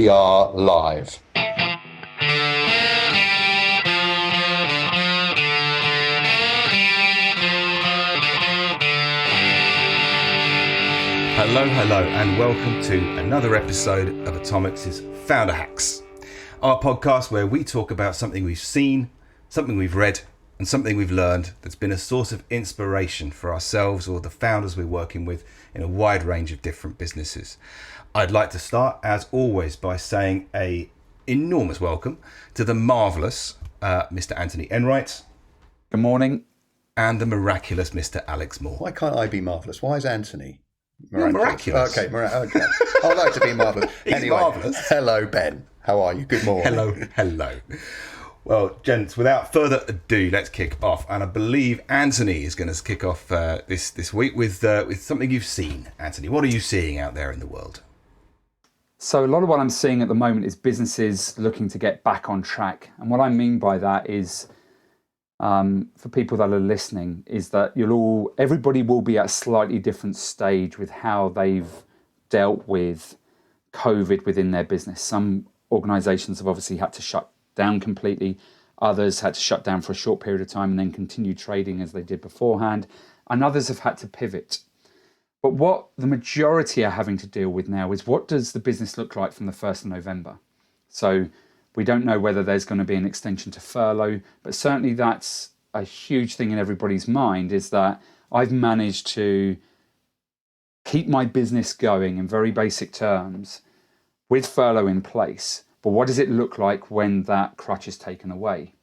We are live. Hello, and welcome to another episode of Atomex's Founder Hacks, our podcast where we talk about something we've seen, something we've read, and something we've learned that's been a source of inspiration for ourselves or the founders we're working with in a wide range of different businesses. I'd like to start, as always, by saying an enormous welcome to the marvellous Mr. Anthony Enright. Good morning. And the miraculous Mr. Alex Moore. Why can't I be marvellous? Why is Anthony miraculous? Okay. I'd like to be marvellous. He's marvellous. Hello, Ben. How are you? Good morning. Hello. Well, gents, without further ado, let's kick off. And I believe Anthony is going to kick off this week with something you've seen. Anthony, what are you seeing out there in the world? So a lot of what I'm seeing at the moment is businesses looking to get back on track. And what I mean by that is, for people that are listening, is that everybody will be at a slightly different stage with how they've dealt with COVID within their business. Some organisations have obviously had to shut down completely. Others had to shut down for a short period of time and then continue trading as they did beforehand. And others have had to pivot. But what the majority are having to deal with now is, what does the business look like from the 1st of November? So we don't know whether there's going to be an extension to furlough, but certainly that's a huge thing in everybody's mind, is that I've managed to keep my business going in very basic terms with furlough in place. But what does it look like when that crutch is taken away?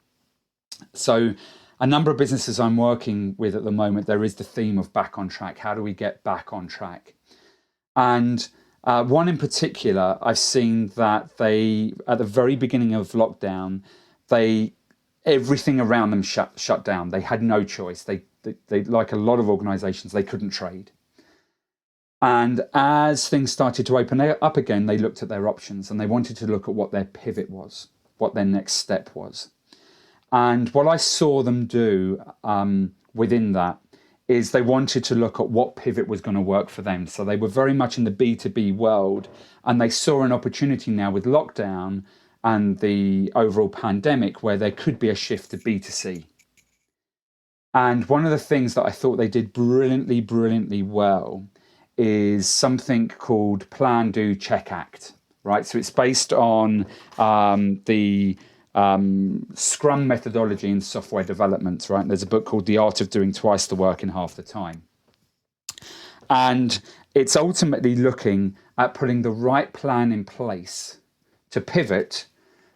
So a number of businesses I'm working with at the moment, there is the theme of back on track. How do we get back on track? And one in particular, I've seen that they, at the very beginning of lockdown, everything around them shut down. They had no choice. They like a lot of organisations, they couldn't trade. And as things started to open up again, they looked at their options and they wanted to look at what their pivot was, what their next step was. And what I saw them do within that is they wanted to look at what pivot was going to work for them. So they were very much in the B2B world, and they saw an opportunity now with lockdown and the overall pandemic where there could be a shift to B2C. And one of the things that I thought they did brilliantly well is something called Plan, Do, Check, Act, right? So it's based on the Scrum methodology in software development, right? There's a book called The Art of Doing Twice the Work in Half the Time. And it's ultimately looking at putting the right plan in place to pivot,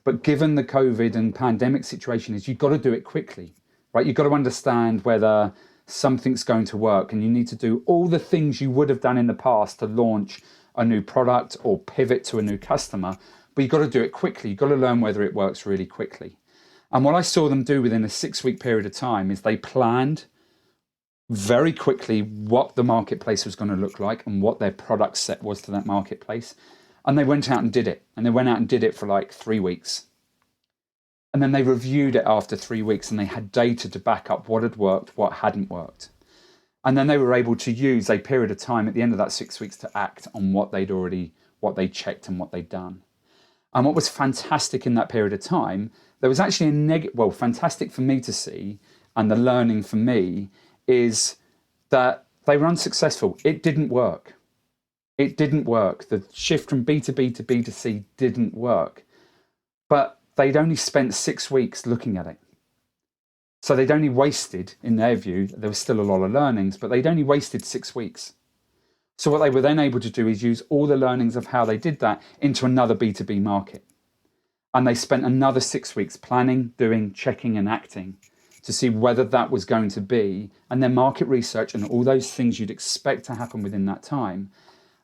but given the COVID and pandemic situation is, you've got to do it quickly, right? You've got to understand whether something's going to work, and you need to do all the things you would have done in the past to launch a new product or pivot to a new customer. But you've got to do it quickly. You've got to learn whether it works really quickly. And what I saw them do within a 6-week period of time is they planned very quickly what the marketplace was going to look like and what their product set was to that marketplace. And they went out and did it. And they went out and did it for like 3 weeks. And then they reviewed it after 3 weeks, and they had data to back up what had worked, what hadn't worked. And then they were able to use a period of time at the end of that 6 weeks to act on what they checked and what they'd done. And what was fantastic in that period of time, there was actually fantastic for me to see, and the learning for me is that they were unsuccessful. It didn't work. The shift from B2B to B2C didn't work. But they'd only spent 6 weeks looking at it. So they'd only wasted, in their view, there was still a lot of learnings, but they'd only wasted 6 weeks. So what they were then able to do is use all the learnings of how they did that into another B2B market. And they spent another 6 weeks planning, doing, checking and acting to see whether that was going to be, and then market research and all those things you'd expect to happen within that time.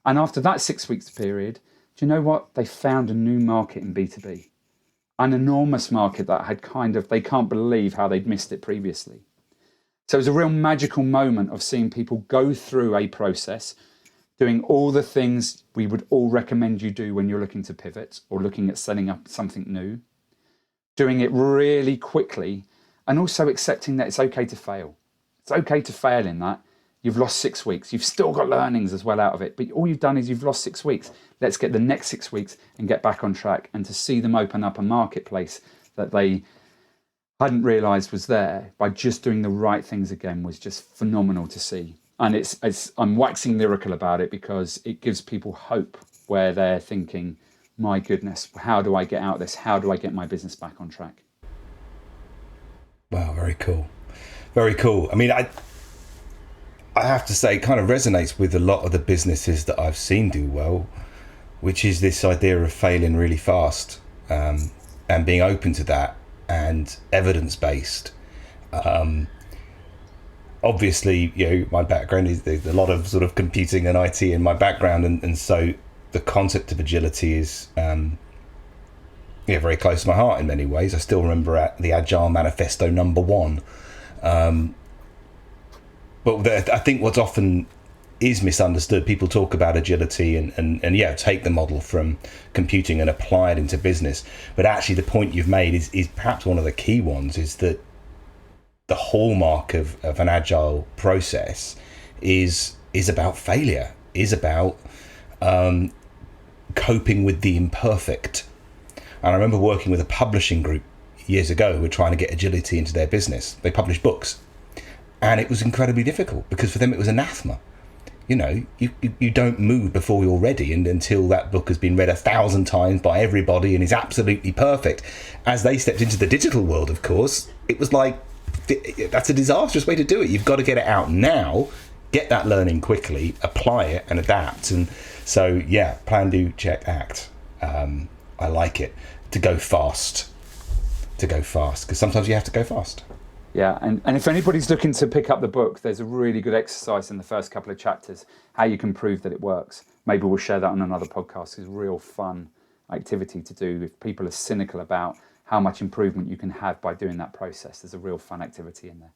And after that 6 weeks period, do you know what? They found a new market in B2B. An enormous market that they can't believe how they'd missed it previously. So it was a real magical moment of seeing people go through a process, doing all the things we would all recommend you do when you're looking to pivot or looking at setting up something new, doing it really quickly, and also accepting that it's okay to fail. It's okay to fail in that. You've lost 6 weeks. You've still got learnings as well out of it. But all you've done is you've lost 6 weeks. Let's get the next 6 weeks and get back on track. And to see them open up a marketplace that they hadn't realised was there by just doing the right things again was just phenomenal to see. And I'm waxing lyrical about it because it gives people hope where they're thinking, my goodness, how do I get out of this? How do I get my business back on track? Wow, very cool. Very cool. I mean, I have to say, it kind of resonates with a lot of the businesses that I've seen do well, which is this idea of failing really fast, and being open to that and evidence-based. Obviously, my background is there's a lot of sort of computing and IT in my background, and so the concept of agility is very close to my heart in many ways. I still remember at the Agile Manifesto #1. But I think what's often is misunderstood, people talk about agility and take the model from computing and apply it into business. But actually the point you've made is perhaps one of the key ones, is that the hallmark of an agile process is about failure, is about coping with the imperfect. And I remember working with a publishing group years ago who were trying to get agility into their business. They published books, and it was incredibly difficult because for them it was anathema. You don't move before you're ready, and until that book has been read 1,000 times by everybody and is absolutely perfect. As they stepped into the digital world, of course, it was like, that's a disastrous way to do it. You've got to get it out now, get that learning quickly, apply it and adapt. And so, plan, do, check, act. I like it. To go fast, because sometimes you have to go fast. Yeah, and if anybody's looking to pick up the book, there's a really good exercise in the first couple of chapters, how you can prove that it works. Maybe we'll share that on another podcast. It's a real fun activity to do if people are cynical about how much improvement you can have by doing that process. There's a real fun activity in there.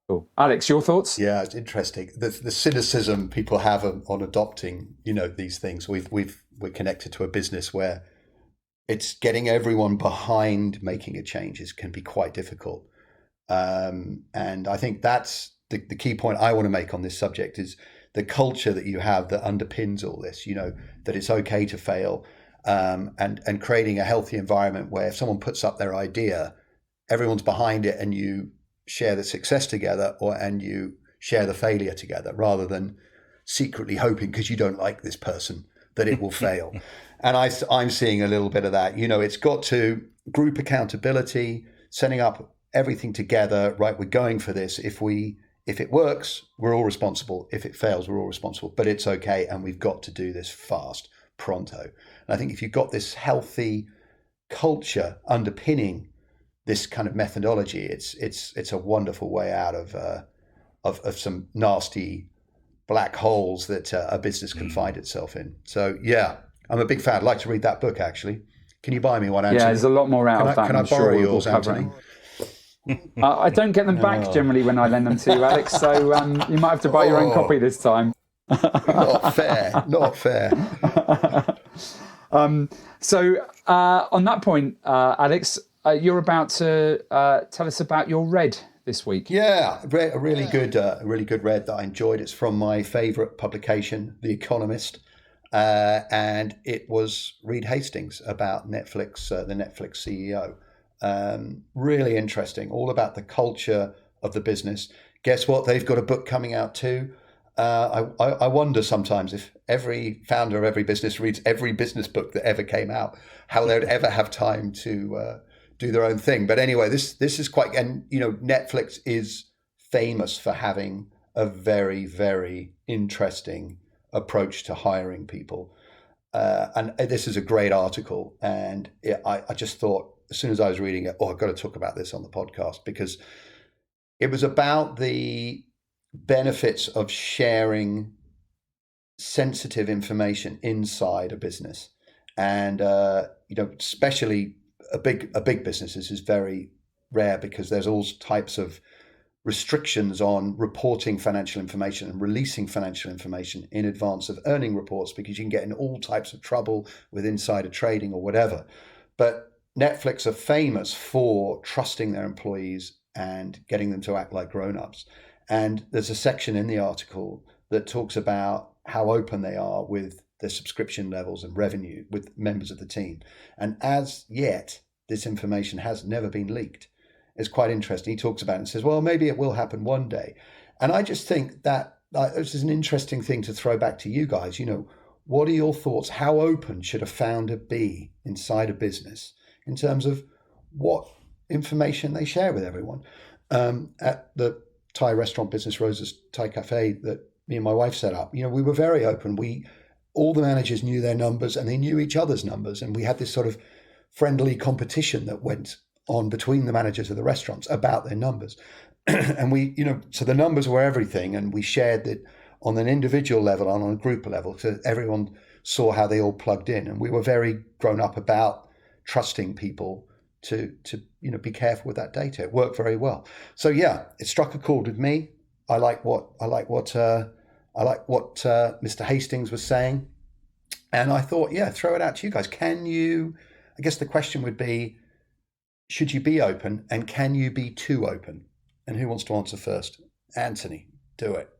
Cool. Alex, your thoughts? Yeah, it's interesting. The cynicism people have on adopting, these things. We're connected to a business where it's getting everyone behind making a change can be quite difficult. And I think that's the key point I want to make on this subject is the culture that you have that underpins all this, that it's okay to fail, and creating a healthy environment where if someone puts up their idea, everyone's behind it and you share the success together and you share the failure together rather than secretly hoping because you don't like this person that it will fail. And I'm seeing a little bit of that. It's got to group accountability, setting up everything together, right? We're going for this. If it works, we're all responsible. If it fails, we're all responsible. But it's okay, and we've got to do this fast, pronto. And I think if you've got this healthy culture underpinning this kind of methodology, it's a wonderful way out of some nasty black holes that a business can find itself in. So I'm a big fan. I'd like to read that book, actually. Can you buy me one, Anthony? Yeah, there's a lot more out of that. Can I borrow yours, Anthony? I don't get them back generally when I lend them to you, Alex. So you might have to buy your own copy this time. Not fair. So on that point, Alex, you're about to tell us about your read this week. Yeah, a really good read that I enjoyed. It's from my favourite publication, The Economist, and it was Reed Hastings about Netflix, the Netflix CEO. Really interesting, all about the culture of the business. Guess what? They've got a book coming out too. I wonder sometimes if every founder of every business reads every business book that ever came out, how they'd ever have time to do their own thing. But anyway, this is quite, and Netflix is famous for having a very, very interesting approach to hiring people. And this is a great article. And I just thought, as soon as I was reading it, I've got to talk about this on the podcast, because it was about the benefits of sharing sensitive information inside a business. And, especially a big business, this is very rare because there's all types of restrictions on reporting financial information and releasing financial information in advance of earning reports, because you can get in all types of trouble with insider trading or whatever. But Netflix are famous for trusting their employees and getting them to act like grown-ups. And there's a section in the article that talks about how open they are with their subscription levels and revenue with members of the team. And as yet, this information has never been leaked. It's quite interesting. He talks about it and says, well, maybe it will happen one day. And I just think that this is an interesting thing to throw back to you guys. What are your thoughts? How open should a founder be inside a business in terms of what information they share with everyone? At the Thai restaurant business, Rosa's Thai Cafe, that me and my wife set up, we were very open. All the managers knew their numbers and they knew each other's numbers. And we had this sort of friendly competition that went on between the managers of the restaurants about their numbers. And so the numbers were everything. And we shared it on an individual level and on a group level, so everyone saw how they all plugged in. And we were very grown up about trusting people to be careful with that data. It worked very well. So yeah, it struck a chord with me. I like what Mr. Hastings was saying, and I thought, throw it out to you guys. I guess the question would be, should you be open, and can you be too open? And who wants to answer first? Anthony, do it.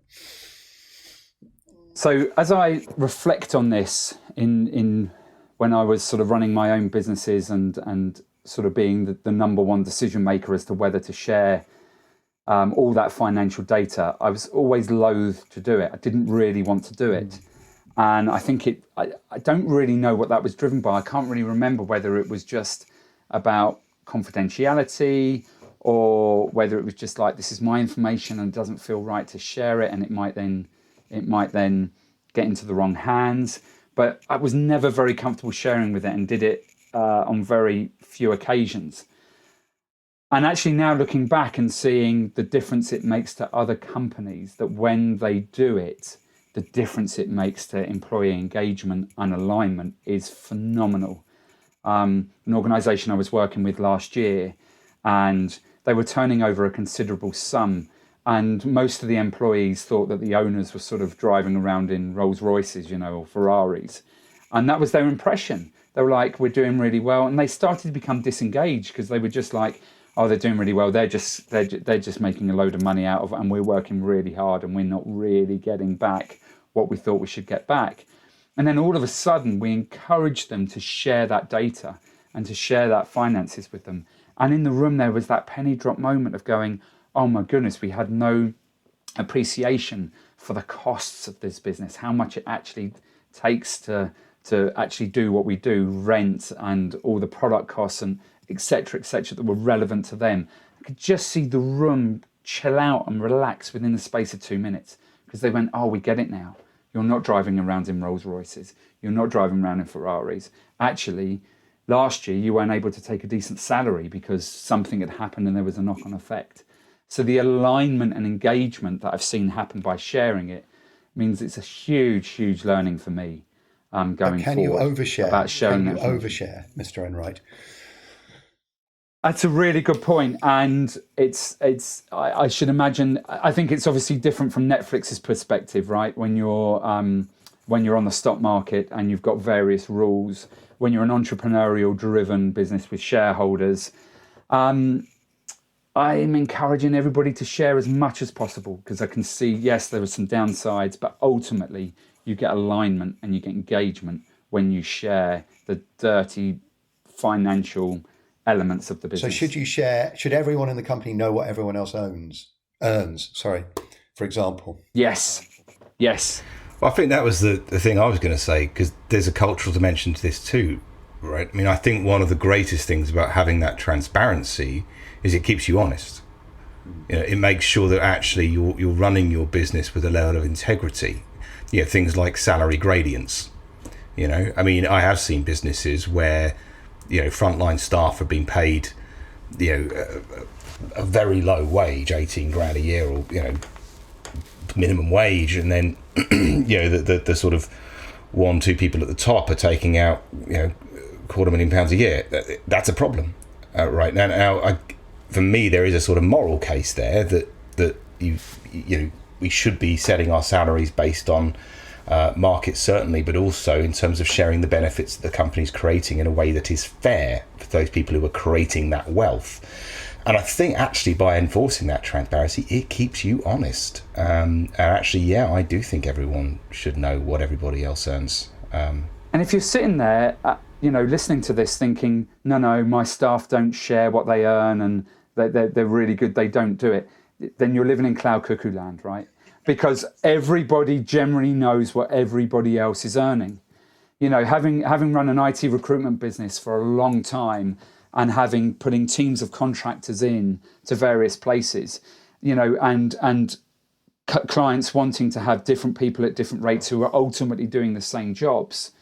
So as I reflect on this in when I was sort of running my own businesses and sort of being the number one decision maker as to whether to share all that financial data, I was always loath to do it. I didn't really want to do it. And I think I don't really know what that was driven by. I can't really remember whether it was just about confidentiality or whether it was just like, this is my information and it doesn't feel right to share it, and it might then get into the wrong hands. But I was never very comfortable sharing with it, and did it on very few occasions. And actually now looking back and seeing the difference it makes to other companies, that when they do it, the difference it makes to employee engagement and alignment is phenomenal. An organisation I was working with last year, and they were turning over a considerable sum, and most of the employees thought that the owners were sort of driving around in Rolls Royces, or Ferraris. And that was their impression. They were like, we're doing really well. And they started to become disengaged because they were just like, oh, they're doing really well. They're just making a load of money out of it, and we're working really hard and we're not really getting back what we thought we should get back. And then all of a sudden we encouraged them to share that data and to share that finances with them. And in the room there was that penny drop moment of going, oh my goodness, we had no appreciation for the costs of this business, how much it actually takes to actually do what we do, rent and all the product costs and et cetera, that were relevant to them. I could just see the room chill out and relax within the space of 2 minutes, because they went, oh, we get it now. You're not driving around in Rolls Royces. You're not driving around in Ferraris. Actually, last year you weren't able to take a decent salary because something had happened and there was a knock-on effect. So the alignment and engagement that I've seen happen by sharing it means it's a huge, huge learning for me going forward. Can you overshare? About sharing can you overshare, Mr. Enright? That's a really good point, and I should imagine. I think it's obviously different from Netflix's perspective, right? When you're on the stock market and you've got various rules. When you're an entrepreneurial-driven business with shareholders, I'm encouraging everybody to share as much as possible, because I can see, yes, there are some downsides, but ultimately you get alignment and you get engagement when you share the dirty financial elements of the business. So should everyone in the company know what everyone else earns, for example? Yes. Well, I think that was the thing I was going to say, because there's a cultural dimension to this too, right? I mean, I think one of the greatest things about having that transparency is it keeps you honest. It makes sure that actually you're running your business with a level of integrity. Things like salary gradients. I mean, I have seen businesses where frontline staff have been paid, a very low wage, 18 grand a year, or minimum wage, and then the sort of 1-2 people at the top are taking out £250,000 a year. That's a problem, right now. For me, there is a sort of moral case there that we should be setting our salaries based on market, certainly, but also in terms of sharing the benefits that the company's creating in a way that is fair for those people who are creating that wealth. And I think actually by enforcing that transparency, it keeps you honest. And actually, yeah, I do think everyone should know what everybody else earns. And if you're sitting there, listening to this thinking, no, my staff don't share what they earn and they're really good, they don't do it, then you're living in cloud cuckoo land, right? Because everybody generally knows what everybody else is earning. Having run an IT recruitment business for a long time and putting teams of contractors in to various places, and clients wanting to have different people at different rates who are ultimately doing the same jobs,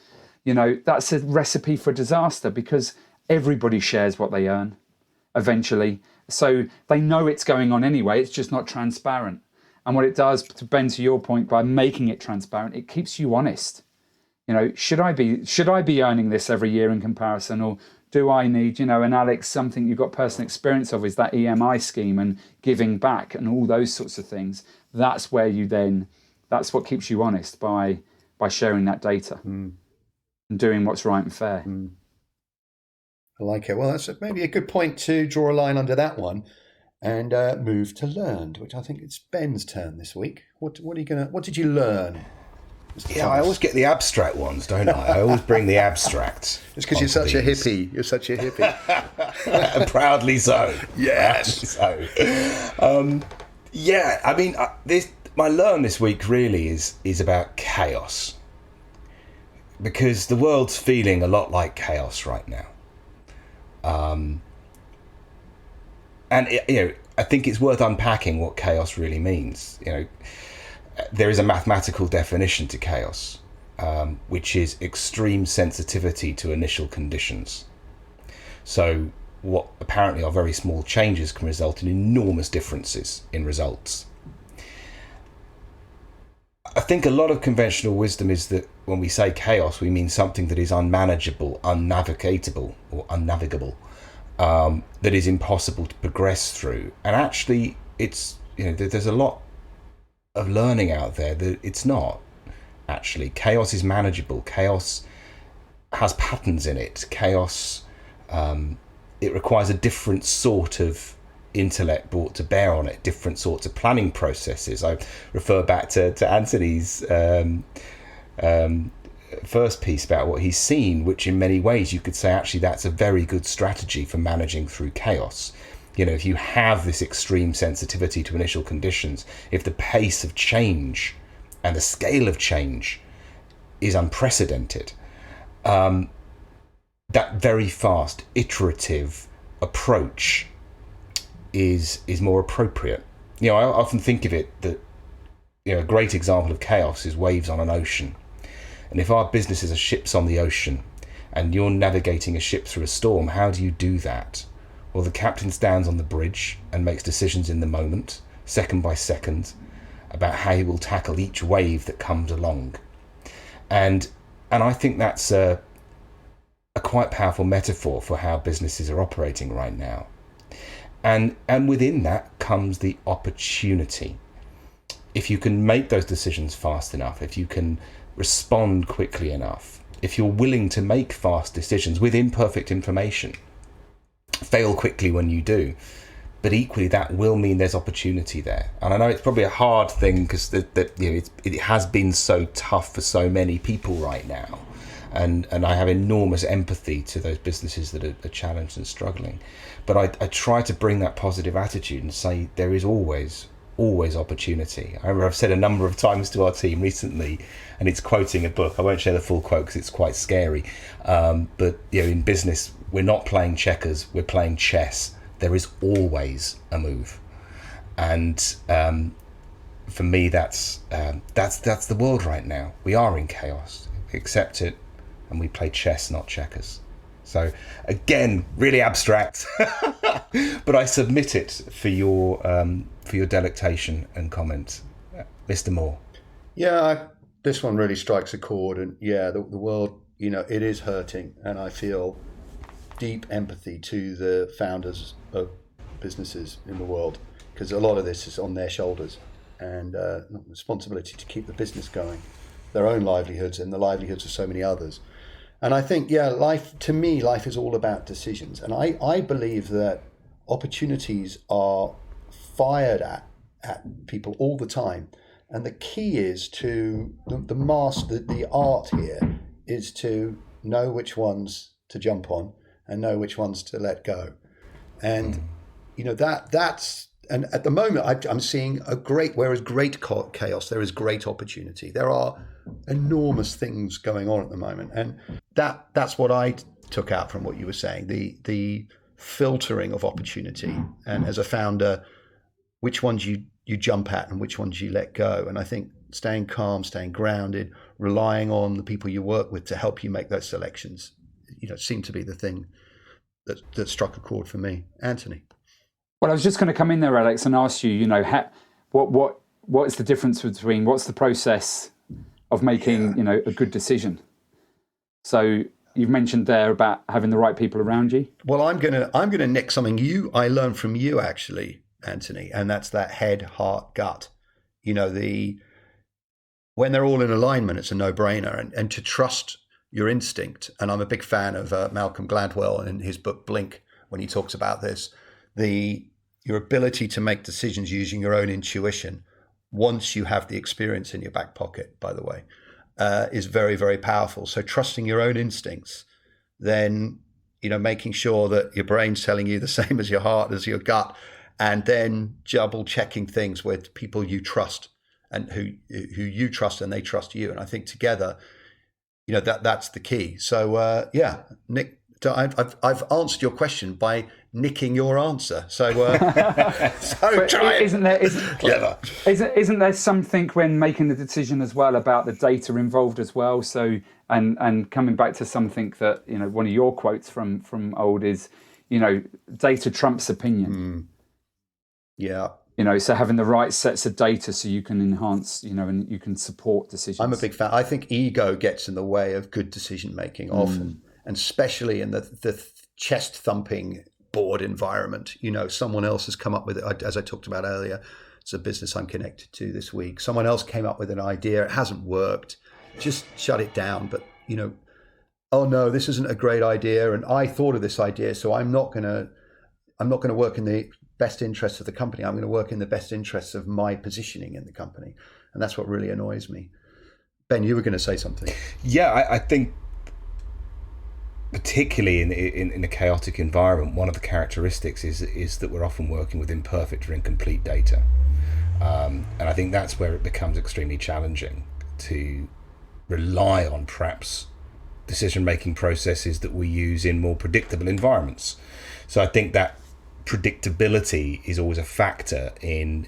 that's a recipe for disaster because everybody shares what they earn eventually. So they know it's going on anyway, it's just not transparent. And what it does, to Ben, to your point, by making it transparent, it keeps you honest. Should I be earning this every year in comparison, or do I need, and Alex, something you've got personal experience of is that EMI scheme and giving back and all those sorts of things. That's where that's what keeps you honest by sharing that data and doing what's right and fair. I like it. Well, that's maybe a good point to draw a line under that one and move to learned, which I think it's Ben's turn this week. What did you learn? Yeah, I always get the abstract ones, don't I? I always bring the abstract. It's because you're such a hippie. You're such a hippie. Proudly so. Yes. Proudly so. Yeah, I mean, my learn this week really is about chaos, because the world's feeling a lot like chaos right now. And I think it's worth unpacking what chaos really means. There is a mathematical definition to chaos, which is extreme sensitivity to initial conditions. So what apparently are very small changes can result in enormous differences in results. I think a lot of conventional wisdom is that when we say chaos, we mean something that is unmanageable, unnavigatable, or unnavigable, that is impossible to progress through. And actually, it's there's a lot of learning out there that it's not. Actually, chaos is manageable. Chaos has patterns in it. Chaos, it requires a different sort of intellect brought to bear on it, different sorts of planning processes. I refer back to Anthony's first piece about what he's seen, which in many ways you could say actually that's a very good strategy for managing through chaos. If you have this extreme sensitivity to initial conditions, if the pace of change and the scale of change is unprecedented, that very fast, iterative approach is more appropriate. I often think of it that a great example of chaos is waves on an ocean. And if our businesses are ships on the ocean and you're navigating a ship through a storm, how do you do that? Well, the captain stands on the bridge and makes decisions in the moment, second by second, about how he will tackle each wave that comes along. And I think that's a quite powerful metaphor for how businesses are operating right now. And within that comes the opportunity. If you can make those decisions fast enough, if you can respond quickly enough, if you're willing to make fast decisions with imperfect information, fail quickly when you do, but equally that will mean there's opportunity there. And I know it's probably a hard thing because it has been so tough for so many people right now, and I have enormous empathy to those businesses that are challenged and struggling, but I try to bring that positive attitude and say there is always opportunity. I remember I've said a number of times to our team recently, and it's quoting a book. I won't share the full quote because it's quite scary, but in business we're not playing checkers, we're playing chess. There is always a move, and for me that's the world right now. We are in chaos. We accept it, and we play chess, not checkers. So again, really abstract, but I submit it for your delectation and comment, Mr. Moore. Yeah, this one really strikes a chord, and the world, it is hurting, and I feel deep empathy to the founders of businesses in the world, because a lot of this is on their shoulders, and responsibility to keep the business going, their own livelihoods and the livelihoods of so many others. And I think, life is all about decisions. And I believe that opportunities are fired at people all the time. And the key is to the art here is to know which ones to jump on and know which ones to let go. And that's and at the moment I'm seeing whereas great chaos, there is great opportunity. There are enormous things going on at the moment, and that's what I took out from what you were saying, the filtering of opportunity, and as a founder, which ones you jump at and which ones you let go. And I think staying calm, staying grounded, relying on the people you work with to help you make those selections, seemed to be the thing that struck a chord for me. Anthony? Well, I was just going to come in there, Alex, and ask you, what is the difference between what's the process of making, a good decision? So you've mentioned there about having the right people around you. Well, I'm gonna nick something I learned from you actually, Anthony, and that's that head, heart, gut. When they're all in alignment, it's a no-brainer, and to trust your instinct. And I'm a big fan of Malcolm Gladwell and his book Blink, when he talks about this, your ability to make decisions using your own intuition, once you have the experience in your back pocket, by the way, is very, very powerful. So trusting your own instincts, then, making sure that your brain's telling you the same as your heart, as your gut, and then double checking things with people you trust and who you trust and they trust you. And I think together, that's the key. So Nick, I've answered your question by nicking your answer. So try isn't there something when making the decision as well about the data involved as well? So and coming back to something that one of your quotes from old is, data trumps opinion. Yeah. So having the right sets of data so you can enhance, and you can support decisions. I'm a big fan. I think ego gets in the way of good decision making often, and especially in the chest thumping board environment. Someone else has come up with it, as I talked about earlier. It's a business I'm connected to this week. Someone else came up with an idea. It hasn't worked. Just shut it down. But, oh no, this isn't a great idea. And I thought of this idea, so I'm not going to work in the best interests of the company. I'm going to work in the best interests of my positioning in the company. And that's what really annoys me. Ben, you were going to say something. Yeah, I think particularly in a chaotic environment, one of the characteristics is that we're often working with imperfect or incomplete data. And I think that's where it becomes extremely challenging to rely on perhaps decision-making processes that we use in more predictable environments. So I think that predictability is always a factor in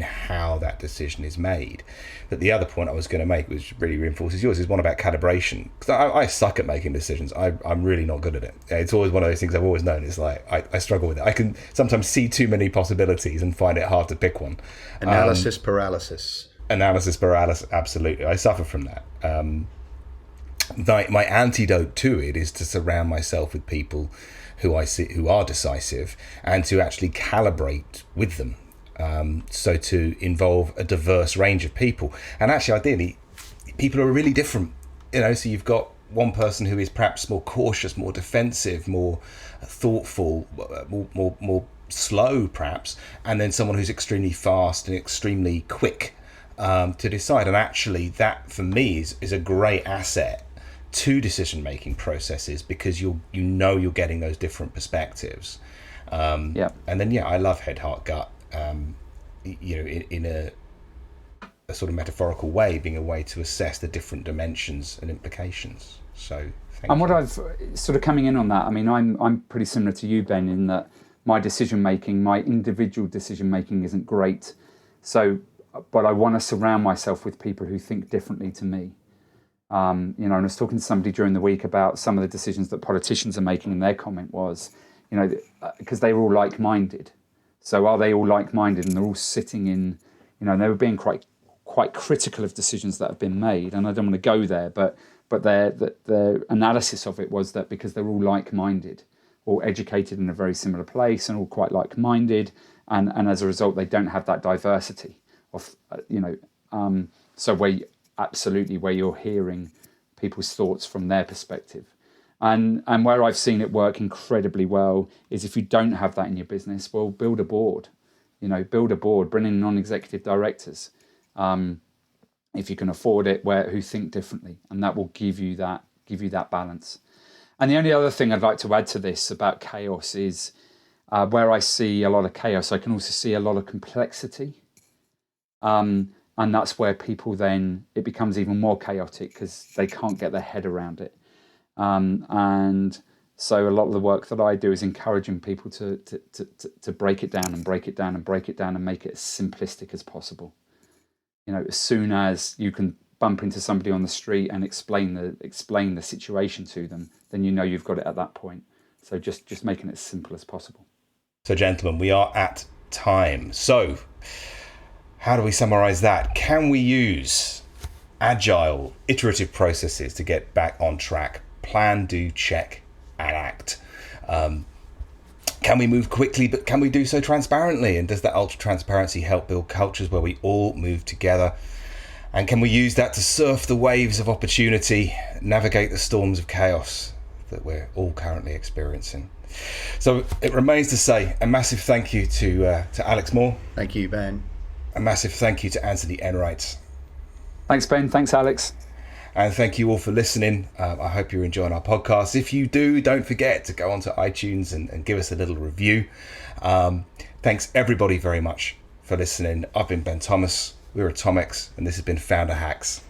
how that decision is made. But the other point I was going to make, which really reinforces yours, is one about calibration. Because I suck at making decisions. I'm really not good at it. It's always one of those things I've always known. It's like I struggle with it. I can sometimes see too many possibilities and find it hard to pick one. Analysis paralysis. Analysis paralysis, absolutely. I suffer from that. My antidote to it is to surround myself with people who I see who are decisive and to actually calibrate with them. So to involve a diverse range of people, and actually ideally people are really different, so you've got one person who is perhaps more cautious, more defensive, more thoughtful, more slow perhaps, and then someone who's extremely fast and extremely quick to decide. And actually that for me is a great asset to decision making processes, because you're getting those different perspectives. And then I love head, heart, gut. In a sort of metaphorical way, being a way to assess the different dimensions and implications. So, what I've sort of coming in on that, I mean, I'm pretty similar to you, Ben, in that my decision making, my individual decision making, isn't great. So, but I want to surround myself with people who think differently to me. And I was talking to somebody during the week about some of the decisions that politicians are making, and their comment was, because they're all like-minded. So are they all like-minded, and they're all sitting in, they were being quite critical of decisions that have been made, and I don't want to go there, but their analysis of it was that because they're all like-minded, all educated in a very similar place, and all quite like-minded, and as a result they don't have that diversity of, so where you're hearing people's thoughts from their perspective. And where I've seen it work incredibly well is if you don't have that in your business, well, build a board. Build a board, bring in non-executive directors, if you can afford it, who think differently, and that will give you that balance. And the only other thing I'd like to add to this about chaos is where I see a lot of chaos, I can also see a lot of complexity. And that's where people then, it becomes even more chaotic because they can't get their head around it. And so a lot of the work that I do is encouraging people to break it down and break it down and break it down and make it as simplistic as possible. As soon as you can bump into somebody on the street and explain the situation to them, then you've got it at that point. So just making it as simple as possible. So, gentlemen, we are at time. So, how do we summarize that? Can we use agile, iterative processes to get back on track? Plan, do, check, and act. Can we move quickly, but can we do so transparently? And does that ultra transparency help build cultures where we all move together? And can we use that to surf the waves of opportunity, navigate the storms of chaos that we're all currently experiencing? So it remains to say a massive thank you to Alex Moore. Thank you, Ben. A massive thank you to Anthony Enright. Thanks, Ben. Thanks, Alex. And thank you all for listening. I hope you're enjoying our podcast. If you do, don't forget to go onto iTunes and give us a little review. Thanks everybody very much for listening. I've been Ben Thomas. We're Atomex, and this has been Founder Hacks.